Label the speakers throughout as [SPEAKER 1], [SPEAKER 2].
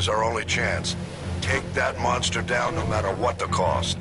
[SPEAKER 1] is our only chance. Take that monster down no matter what the cost.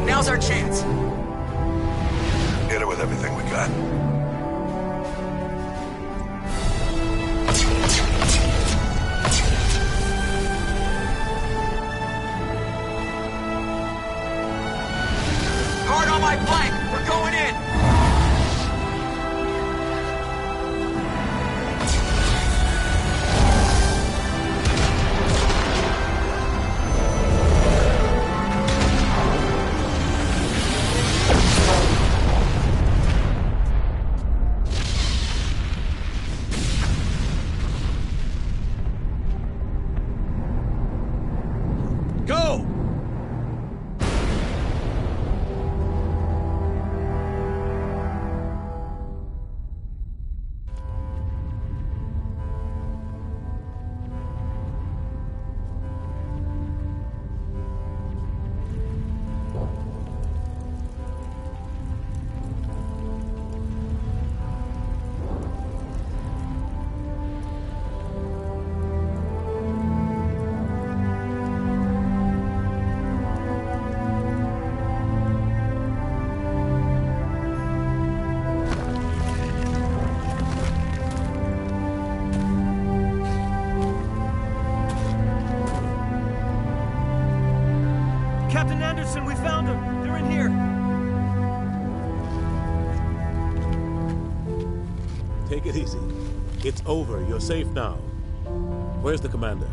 [SPEAKER 2] Now's our chance.
[SPEAKER 1] Hit it with everything we got.
[SPEAKER 2] Hard on my flank. We're going in.
[SPEAKER 3] Go!
[SPEAKER 4] Captain Anderson, we found them. They're in here.
[SPEAKER 3] Take it easy. It's over. You're safe now. Where's the commander?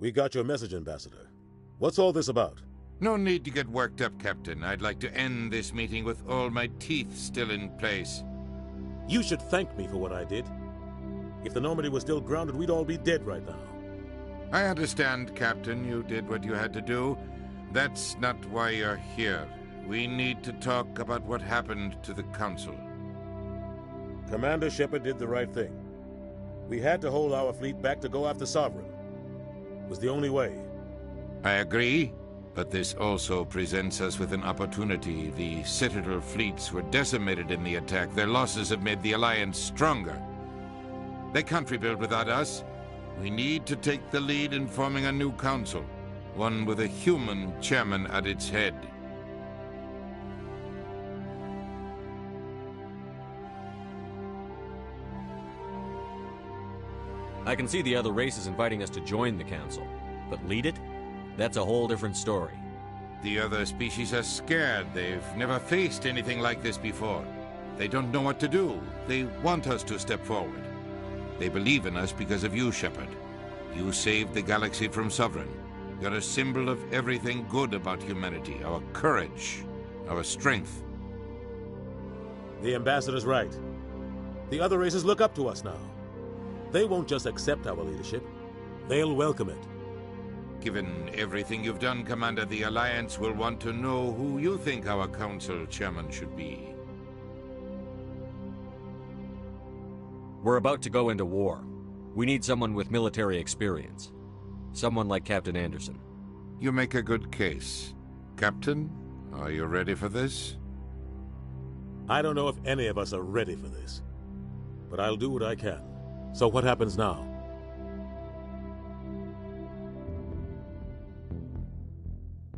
[SPEAKER 3] We got your message, Ambassador. What's all this about?
[SPEAKER 5] No need to get worked up, Captain. I'd like to end this meeting with all my teeth still in place.
[SPEAKER 3] You should thank me for what I did. If the Normandy was still grounded, we'd all be dead right now.
[SPEAKER 5] I understand, Captain. You did what you had to do. That's not why you're here. We need to talk about what happened to the Council.
[SPEAKER 3] Commander Shepard did the right thing. We had to hold our fleet back to go after Sovereign. It was the only way.
[SPEAKER 5] I agree, but this also presents us with an opportunity. The Citadel fleets were decimated in the attack. Their losses have made the Alliance stronger. They can't rebuild without us. We need to take the lead in forming a new council, one with a human chairman at its head.
[SPEAKER 6] I can see the other races inviting us to join the Council, but lead it? That's a whole different story.
[SPEAKER 5] The other species are scared. They've never faced anything like this before. They don't know what to do. They want us to step forward. They believe in us because of you, Shepard. You saved the galaxy from Sovereign. You're a symbol of everything good about humanity, our courage, our strength.
[SPEAKER 3] The Ambassador's right. The other races look up to us now. They won't just accept our leadership. They'll welcome it.
[SPEAKER 5] Given everything you've done, Commander, the Alliance will want to know who you think our Council Chairman should be.
[SPEAKER 6] We're about to go into war. We need someone with military experience. Someone like Captain Anderson.
[SPEAKER 5] You make a good case. Captain, are you ready for this?
[SPEAKER 3] I don't know if any of us are ready for this. But I'll do what I can. So what happens now?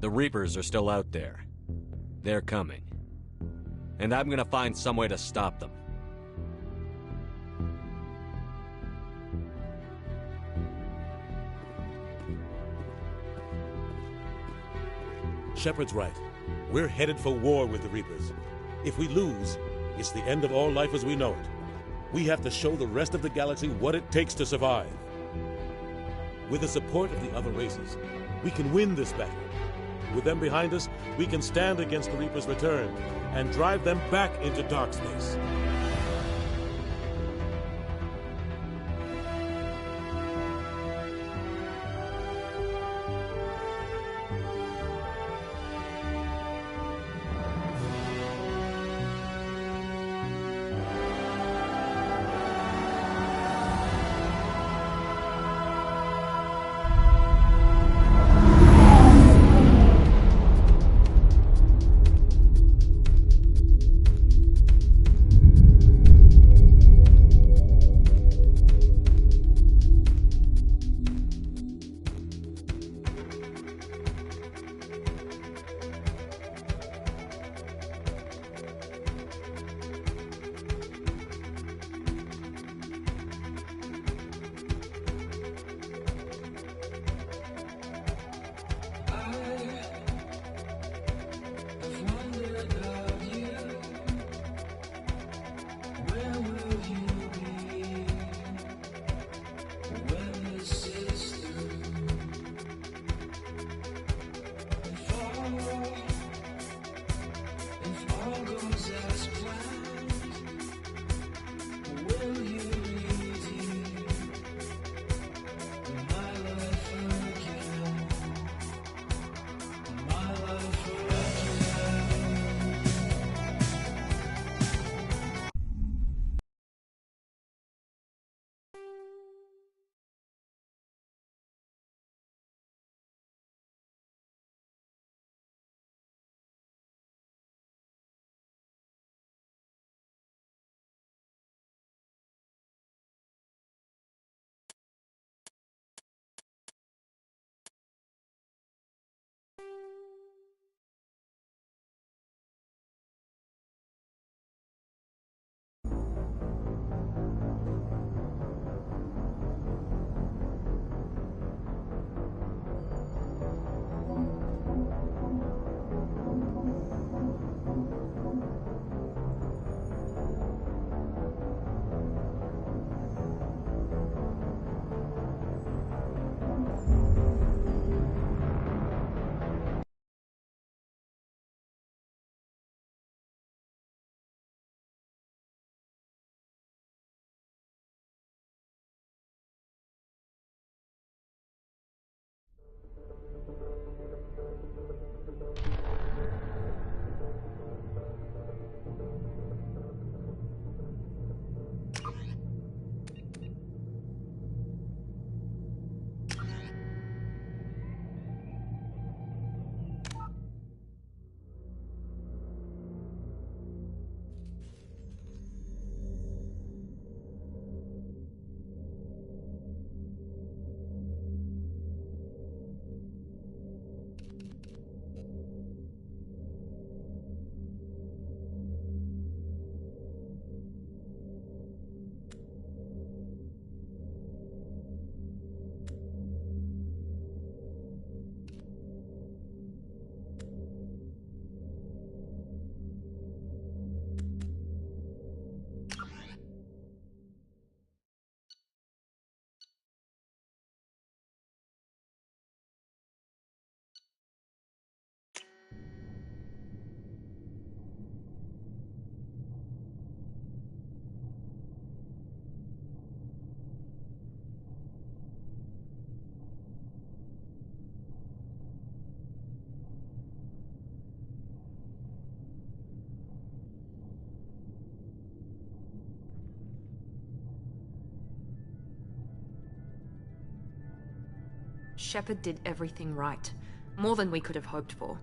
[SPEAKER 6] The Reapers are still out there. They're coming. And I'm gonna find some way to stop them.
[SPEAKER 3] Shepard's right. We're headed for war with the Reapers. If we lose, it's the end of all life as we know it. We have to show the rest of the galaxy what it takes to survive. With the support of the other races, we can win this battle. With them behind us, we can stand against the Reapers' return and drive them back into dark space.
[SPEAKER 7] Shepard did everything right. More than we could have hoped for.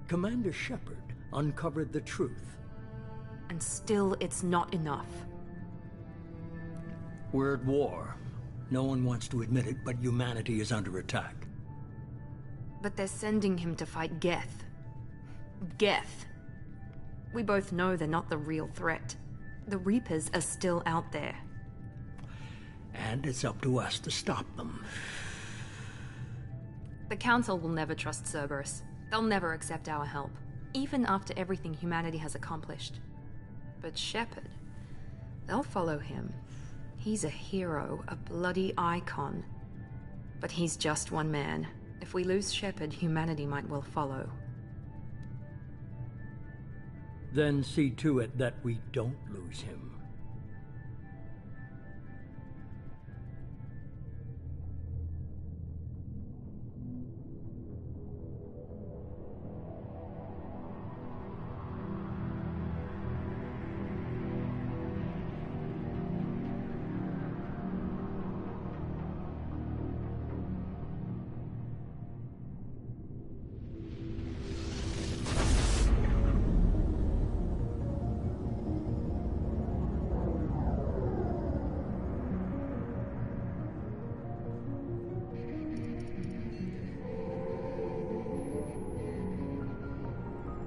[SPEAKER 8] Commander Shepard uncovered the truth.
[SPEAKER 7] And still, it's not enough.
[SPEAKER 8] We're at war. No one wants to admit it, but humanity is under attack.
[SPEAKER 7] But they're sending him to fight Geth. Geth. We both know they're not the real threat. The Reapers are still out there.
[SPEAKER 8] And it's up to us to stop them.
[SPEAKER 7] The Council will never trust Cerberus. They'll never accept our help, even after everything humanity has accomplished. But Shepard, they'll follow him. He's a hero, a bloody icon. But he's just one man. If we lose Shepard, humanity might well follow.
[SPEAKER 8] Then see to it that we don't lose him.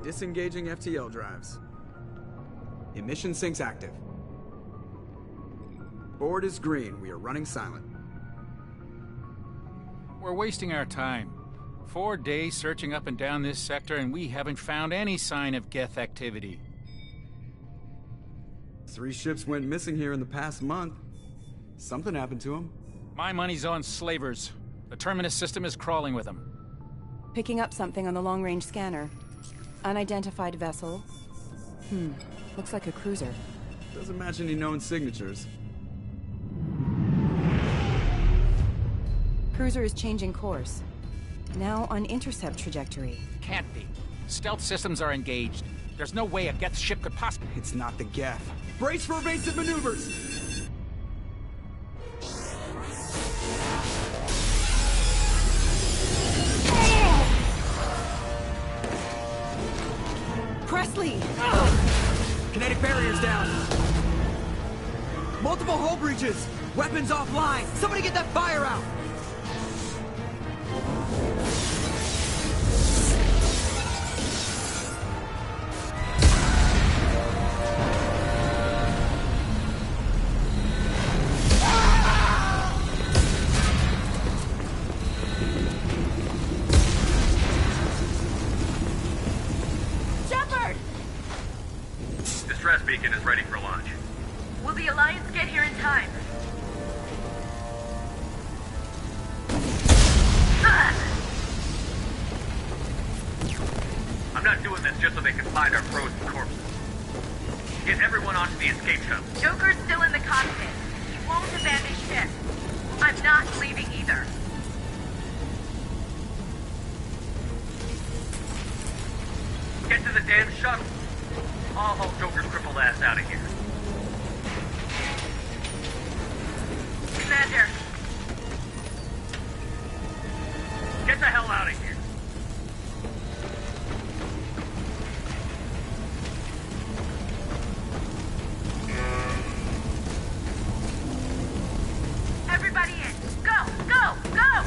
[SPEAKER 9] Disengaging FTL drives. Emission sinks active. Board is green. We are running silent.
[SPEAKER 10] We're wasting our time. 4 days searching up and down this sector, and we haven't found any sign of Geth activity.
[SPEAKER 9] 3 ships went missing here in the past month. Something happened to them.
[SPEAKER 10] My money's on slavers. The Terminus system is crawling with them.
[SPEAKER 11] Picking up something on the long-range scanner. Unidentified vessel. Looks like a cruiser.
[SPEAKER 9] Doesn't match any known signatures.
[SPEAKER 11] Cruiser is changing course. Now on intercept trajectory.
[SPEAKER 10] Can't be. Stealth systems are engaged. There's no way a Geth ship could possibly...
[SPEAKER 9] It's not the Geth. Brace for evasive maneuvers!
[SPEAKER 11] Presley!
[SPEAKER 9] Kinetic barriers down! Multiple hull breaches! Weapons offline! Somebody get that fire out!
[SPEAKER 12] Distress beacon is ready for launch.
[SPEAKER 13] Will the Alliance get here in time?
[SPEAKER 12] I'm not doing this just so they can find our frozen corpses. Get everyone onto the escape shuttle.
[SPEAKER 13] Joker's still in the cockpit. He won't abandon ship. I'm not leaving either.
[SPEAKER 12] Get to the damn shuttle. I'll haul Joker's crippled ass out of here.
[SPEAKER 13] Commander.
[SPEAKER 12] Get the hell out of here.
[SPEAKER 13] Everybody in. Go, go, go!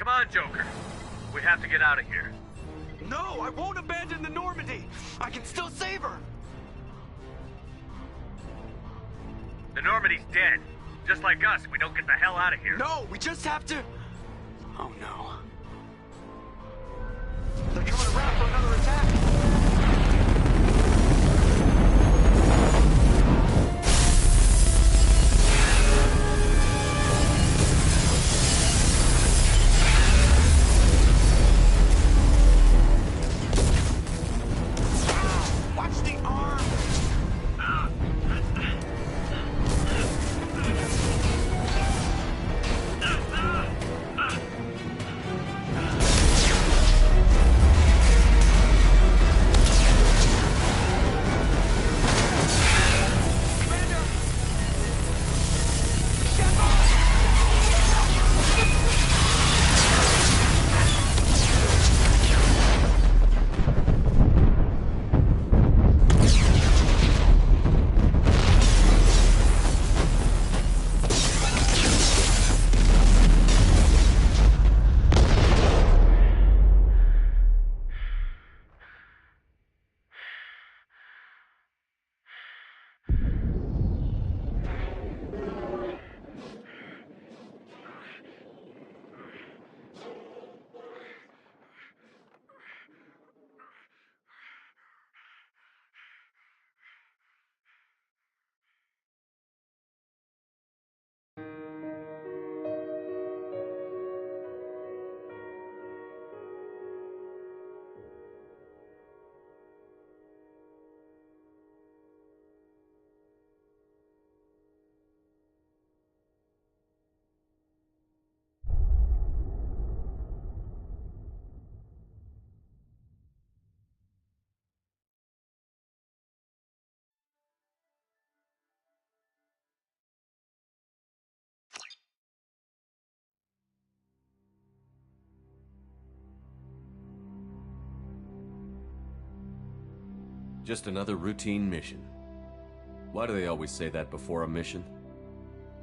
[SPEAKER 12] Come on, Joker. We have to get out of here.
[SPEAKER 4] No, I won't abandon the Normandy. I can still save her.
[SPEAKER 12] The Normandy's dead. Just like us, we don't get the hell out of here.
[SPEAKER 4] No, we just have to... Oh no. They're coming around for another attack. Watch the arm!
[SPEAKER 6] Just another routine mission. Why do they always say that before a mission?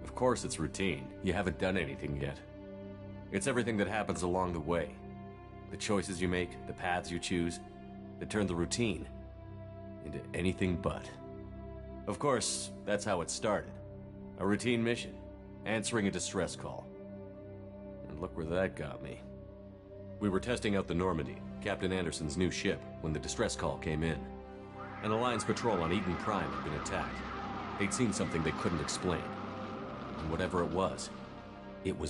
[SPEAKER 6] Of course it's routine. You haven't done anything yet. It's everything that happens along the way. The choices you make, the paths you choose, that turn the routine into anything but. Of course, that's how it started. A routine mission, answering a distress call. And look where that got me. We were testing out the Normandy, Captain Anderson's new ship, when the distress call came in. An Alliance patrol on Eden Prime had been attacked. They'd seen something they couldn't explain. And whatever it was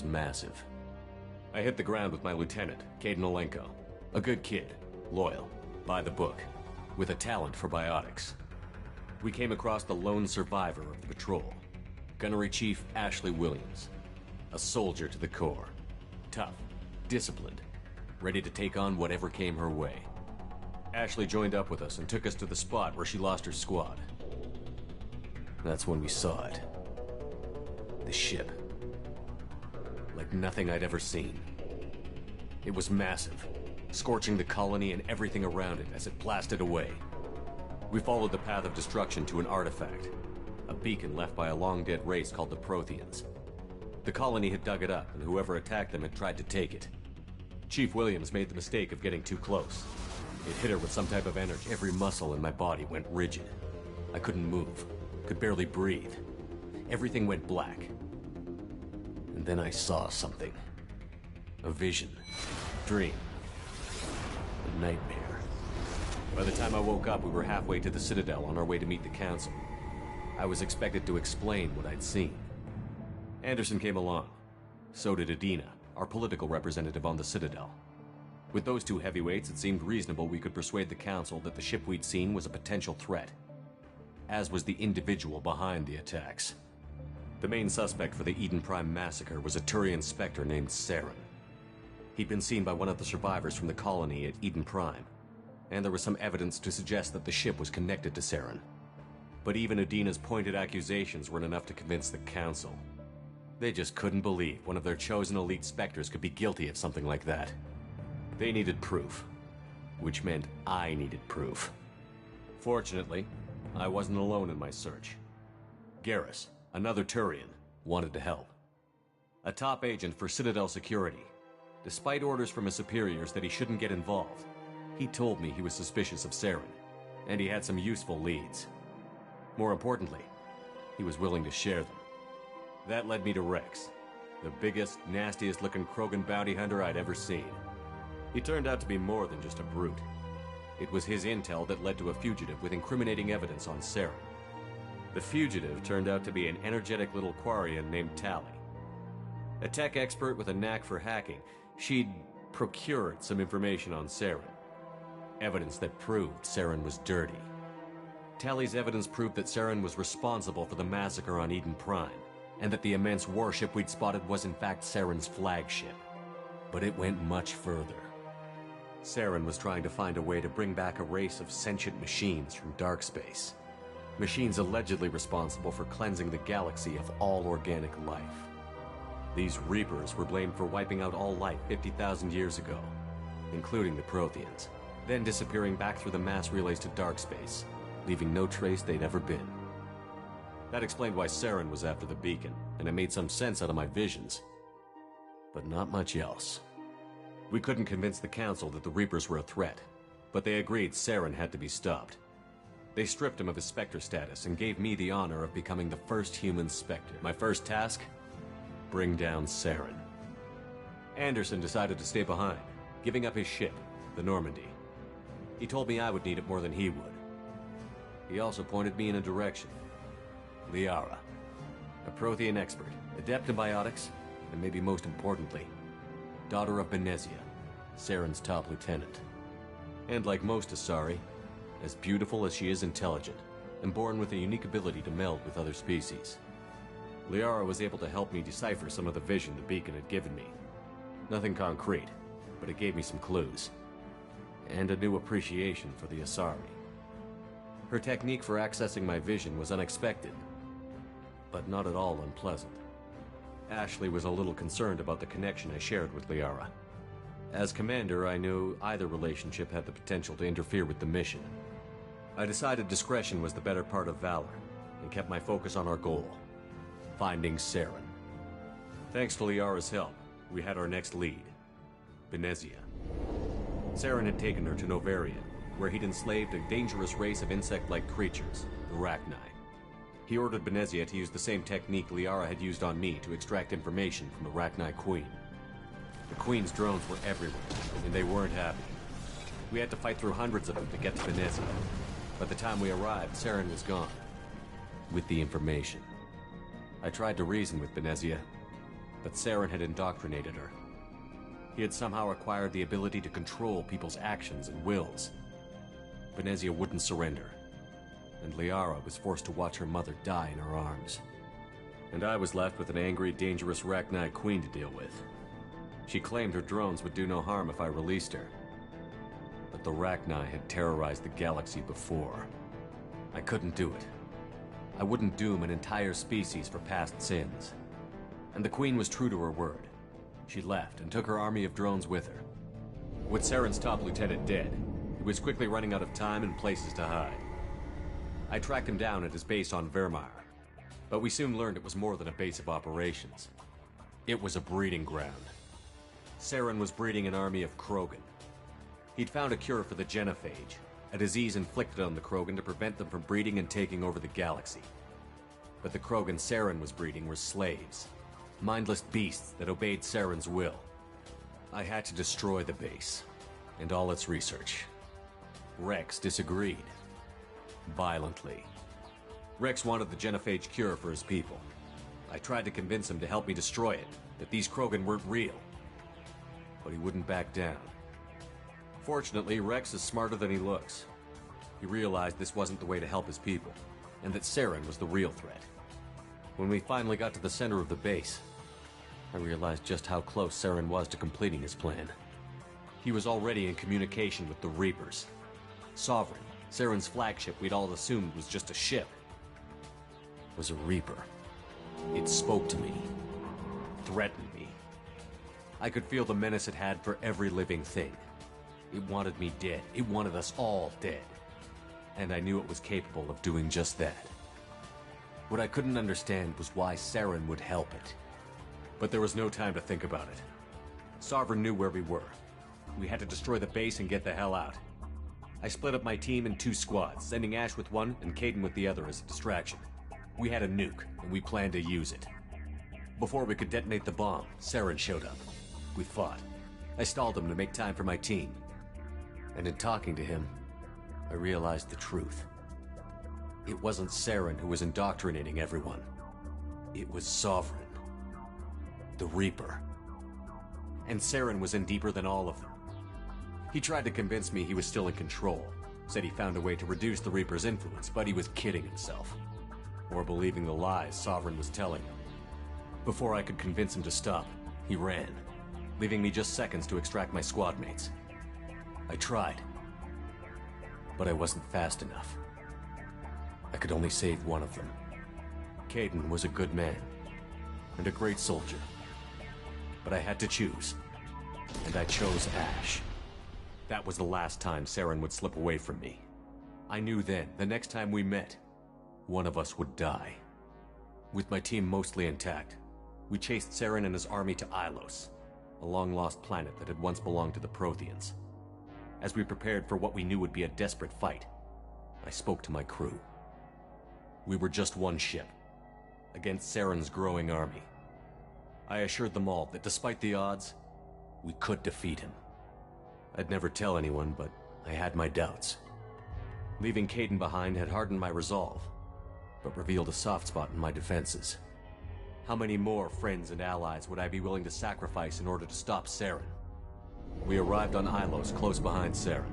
[SPEAKER 6] massive. I hit the ground with my lieutenant, Kaidan Alenko. A good kid, loyal, by the book, with a talent for biotics. We came across the lone survivor of the patrol, Gunnery Chief Ashley Williams. A soldier to the core. Tough, disciplined, ready to take on whatever came her way. Ashley joined up with us and took us to the spot where she lost her squad. That's when we saw it. The ship. Like nothing I'd ever seen. It was massive, scorching the colony and everything around it as it blasted away. We followed the path of destruction to an artifact, a beacon left by a long-dead race called the Protheans. The colony had dug it up, and whoever attacked them had tried to take it. Chief Williams made the mistake of getting too close. It hit her with some type of energy. Every muscle in my body went rigid. I couldn't move, could barely breathe. Everything went black. And then I saw something. A vision. Dream. A nightmare. By the time I woke up, we were halfway to the Citadel on our way to meet the Council. I was expected to explain what I'd seen. Anderson came along. So did Adina, our political representative on the Citadel. With those two heavyweights, it seemed reasonable we could persuade the Council that the ship we'd seen was a potential threat. As was the individual behind the attacks. The main suspect for the Eden Prime massacre was a Turian Spectre named Saren. He'd been seen by one of the survivors from the colony at Eden Prime, and there was some evidence to suggest that the ship was connected to Saren. But even Adina's pointed accusations weren't enough to convince the Council. They just couldn't believe one of their chosen elite Spectres could be guilty of something like that. They needed proof, which meant I needed proof. Fortunately, I wasn't alone in my search. Garrus, another Turian, wanted to help. A top agent for Citadel Security. Despite orders from his superiors that he shouldn't get involved, he told me he was suspicious of Saren, and he had some useful leads. More importantly, he was willing to share them. That led me to Rex, the biggest, nastiest-looking Krogan bounty hunter I'd ever seen. He turned out to be more than just a brute. It was his intel that led to a fugitive with incriminating evidence on Saren. The fugitive turned out to be an energetic little Quarian named Tali. A tech expert with a knack for hacking, she'd procured some information on Saren. Evidence that proved Saren was dirty. Tali's evidence proved that Saren was responsible for the massacre on Eden Prime, and that the immense warship we'd spotted was in fact Saren's flagship. But it went much further. Saren was trying to find a way to bring back a race of sentient machines from dark space. Machines allegedly responsible for cleansing the galaxy of all organic life. These Reapers were blamed for wiping out all life 50,000 years ago, including the Protheans, then disappearing back through the mass relays to dark space, leaving no trace they'd ever been. That explained why Saren was after the beacon, and it made some sense out of my visions. But not much else. We couldn't convince the Council that the Reapers were a threat, but they agreed Saren had to be stopped. They stripped him of his Spectre status and gave me the honor of becoming the first human Spectre. My first task? Bring down Saren. Anderson decided to stay behind, giving up his ship, the Normandy. He told me I would need it more than he would. He also pointed me in a direction. Liara, a Prothean expert, adept in biotics, and maybe most importantly, daughter of Benezia, Saren's top lieutenant. And like most Asari, as beautiful as she is intelligent, and born with a unique ability to meld with other species. Liara was able to help me decipher some of the vision the beacon had given me. Nothing concrete, but it gave me some clues. And a new appreciation for the Asari. Her technique for accessing my vision was unexpected, but not at all unpleasant. Ashley was a little concerned about the connection I shared with Liara. As commander, I knew either relationship had the potential to interfere with the mission. I decided discretion was the better part of valor, and kept my focus on our goal, finding Saren. Thanks to Liara's help, we had our next lead, Benezia. Saren had taken her to Novarian, where he'd enslaved a dangerous race of insect-like creatures, the Rachni. He ordered Benezia to use the same technique Liara had used on me to extract information from the Rachni Queen. The Queen's drones were everywhere, and they weren't happy. We had to fight through hundreds of them to get to Benezia. By the time we arrived, Saren was gone, with the information. I tried to reason with Benezia, but Saren had indoctrinated her. He had somehow acquired the ability to control people's actions and wills. Benezia wouldn't surrender, and Liara was forced to watch her mother die in her arms. And I was left with an angry, dangerous Rachni Queen to deal with. She claimed her drones would do no harm if I released her. But the Rachni had terrorized the galaxy before. I couldn't do it. I wouldn't doom an entire species for past sins. And the Queen was true to her word. She left and took her army of drones with her. With Saren's top lieutenant dead, he was quickly running out of time and places to hide. I tracked him down at his base on Vermeer, but we soon learned it was more than a base of operations. It was a breeding ground. Saren was breeding an army of Krogan. He'd found a cure for the genophage, a disease inflicted on the Krogan to prevent them from breeding and taking over the galaxy. But the Krogan Saren was breeding were slaves, mindless beasts that obeyed Saren's will. I had to destroy the base, and all its research. Rex disagreed. Violently. Rex wanted the genophage cure for his people. I tried to convince him to help me destroy it, that these Krogan weren't real. But he wouldn't back down. Fortunately, Rex is smarter than he looks. He realized this wasn't the way to help his people, and that Saren was the real threat. When we finally got to the center of the base, I realized just how close Saren was to completing his plan. He was already in communication with the Reapers. Sovereign, Saren's flagship we'd all assumed was just a ship, was a Reaper. It spoke to me, threatened me. I could feel the menace it had for every living thing. It wanted me dead. It wanted us all dead. And I knew it was capable of doing just that. What I couldn't understand was why Saren would help it. But there was no time to think about it. Sovereign knew where we were. We had to destroy the base and get the hell out. I split up my team in 2 squads, sending Ash with one and Kaidan with the other as a distraction. We had a nuke, and we planned to use it. Before we could detonate the bomb, Saren showed up. We fought. I stalled him to make time for my team. And in talking to him, I realized the truth. It wasn't Saren who was indoctrinating everyone. It was Sovereign. The Reaper. And Saren was in deeper than all of them. He tried to convince me he was still in control. Said he found a way to reduce the Reaper's influence, but he was kidding himself. Or believing the lies Sovereign was telling him. Before I could convince him to stop, he ran, leaving me just seconds to extract my squad mates. I tried, but I wasn't fast enough. I could only save one of them. Kaidan was a good man, and a great soldier. But I had to choose, and I chose Ash. That was the last time Saren would slip away from me. I knew then, the next time we met, one of us would die. With my team mostly intact, we chased Saren and his army to Ilos, a long-lost planet that had once belonged to the Protheans. As we prepared for what we knew would be a desperate fight, I spoke to my crew. We were just one ship, against Saren's growing army. I assured them all that despite the odds, we could defeat him. I'd never tell anyone, but I had my doubts. Leaving Kaidan behind had hardened my resolve, but revealed a soft spot in my defenses. How many more friends and allies would I be willing to sacrifice in order to stop Saren? We arrived on Ilos, close behind Saren.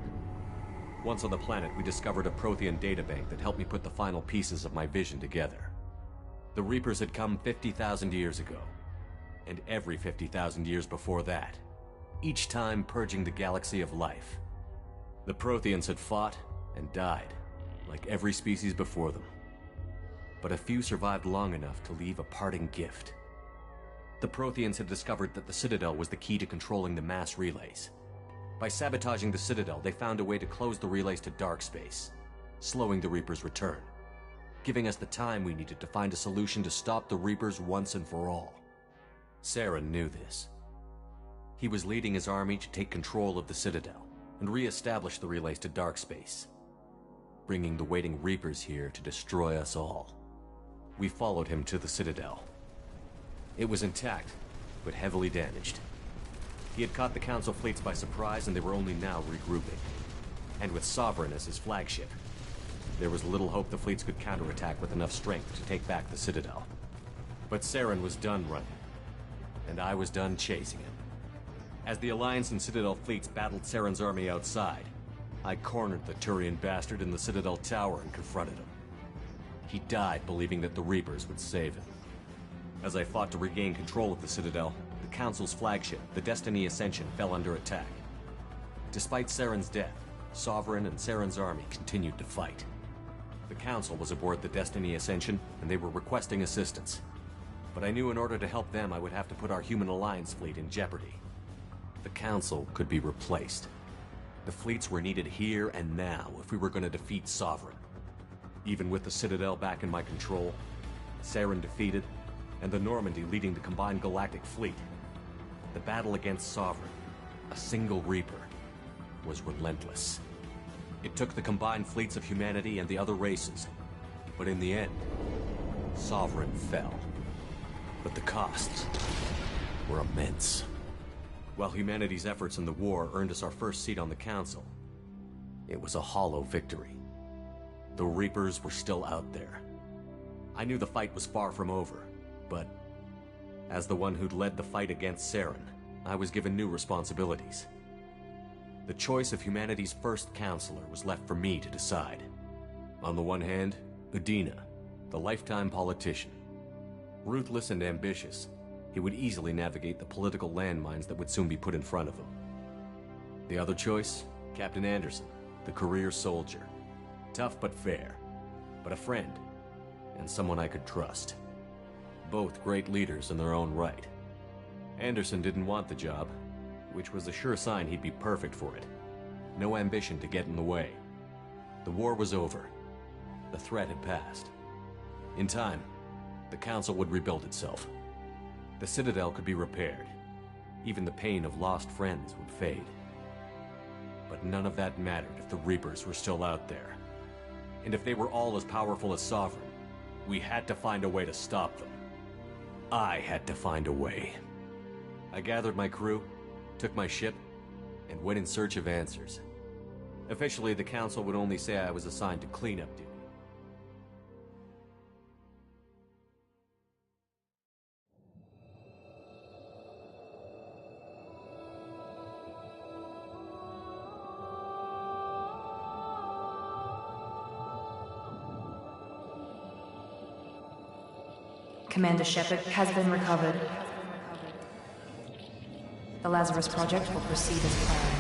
[SPEAKER 6] Once on the planet, we discovered a Prothean databank that helped me put the final pieces of my vision together. The Reapers had come 50,000 years ago, and every 50,000 years before that, each time purging the galaxy of life. The Protheans had fought and died, like every species before them. But a few survived long enough to leave a parting gift. The Protheans had discovered that the Citadel was the key to controlling the mass relays. By sabotaging the Citadel, they found a way to close the relays to dark space, slowing the Reapers' return, giving us the time we needed to find a solution to stop the Reapers once and for all. Saren knew this. He was leading his army to take control of the Citadel and re-establish the relays to dark space, bringing the waiting Reapers here to destroy us all. We followed him to the Citadel. It was intact, but heavily damaged. He had caught the Council fleets by surprise, and they were only now regrouping. And with Sovereign as his flagship, there was little hope the fleets could counterattack with enough strength to take back the Citadel. But Saren was done running, and I was done chasing him. As the Alliance and Citadel fleets battled Saren's army outside, I cornered the Turian bastard in the Citadel tower and confronted him. He died believing that the Reapers would save him. As I fought to regain control of the Citadel, the Council's flagship, the Destiny Ascension, fell under attack. Despite Saren's death, Sovereign and Saren's army continued to fight. The Council was aboard the Destiny Ascension, and they were requesting assistance. But I knew in order to help them, I would have to put our Human Alliance fleet in jeopardy. The Council could be replaced. The fleets were needed here and now if we were going to defeat Sovereign. Even with the Citadel back in my control, Saren defeated, and the Normandy leading the combined galactic fleet, the battle against Sovereign, a single Reaper, was relentless. It took the combined fleets of humanity and the other races, but in the end, Sovereign fell. But the costs were immense. While humanity's efforts in the war earned us our first seat on the Council, it was a hollow victory. The Reapers were still out there. I knew the fight was far from over, but as the one who'd led the fight against Saren, I was given new responsibilities. The choice of humanity's first counselor was left for me to decide. On the one hand, Udina, the lifetime politician. Ruthless and ambitious, he would easily navigate the political landmines that would soon be put in front of him. The other choice, Captain Anderson, the career soldier. Tough but fair, but a friend, and someone I could trust. Both great leaders in their own right. Anderson didn't want the job, which was a sure sign he'd be perfect for it. No ambition to get in the way. The war was over. The threat had passed. In time, the Council would rebuild itself. The Citadel could be repaired. Even the pain of lost friends would fade. But none of that mattered if the Reapers were still out there. And if they were all as powerful as Sovereign, we had to find a way to stop them. I had to find a way. I gathered my crew, took my ship, and went in search of answers. Officially, the Council would only say I was assigned to cleanup duty.
[SPEAKER 7] Commander Shepard has been recovered. The Lazarus Project will proceed as planned.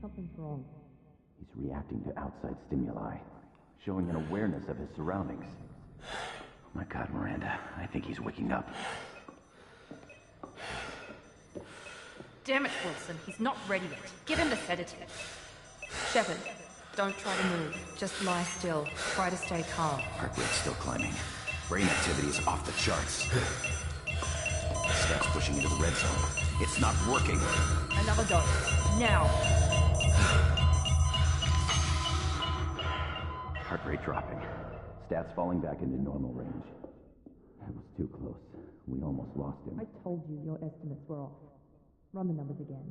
[SPEAKER 14] Something's wrong. He's reacting to outside stimuli, showing an awareness of his surroundings. Oh my God, Miranda, I think he's waking up.
[SPEAKER 7] Damn it, Wilson, he's not ready yet. Give him the sedative. Shepard, don't try to move. Just lie still. Try to stay calm.
[SPEAKER 14] Heart rate's still climbing. Brain activity is off the charts. Steps pushing into the red zone. It's not working.
[SPEAKER 7] Another dose. Now.
[SPEAKER 14] Heart rate dropping. Stats falling back into normal range. That was too close. We almost lost him.
[SPEAKER 15] I told you your estimates were off. Run the numbers again.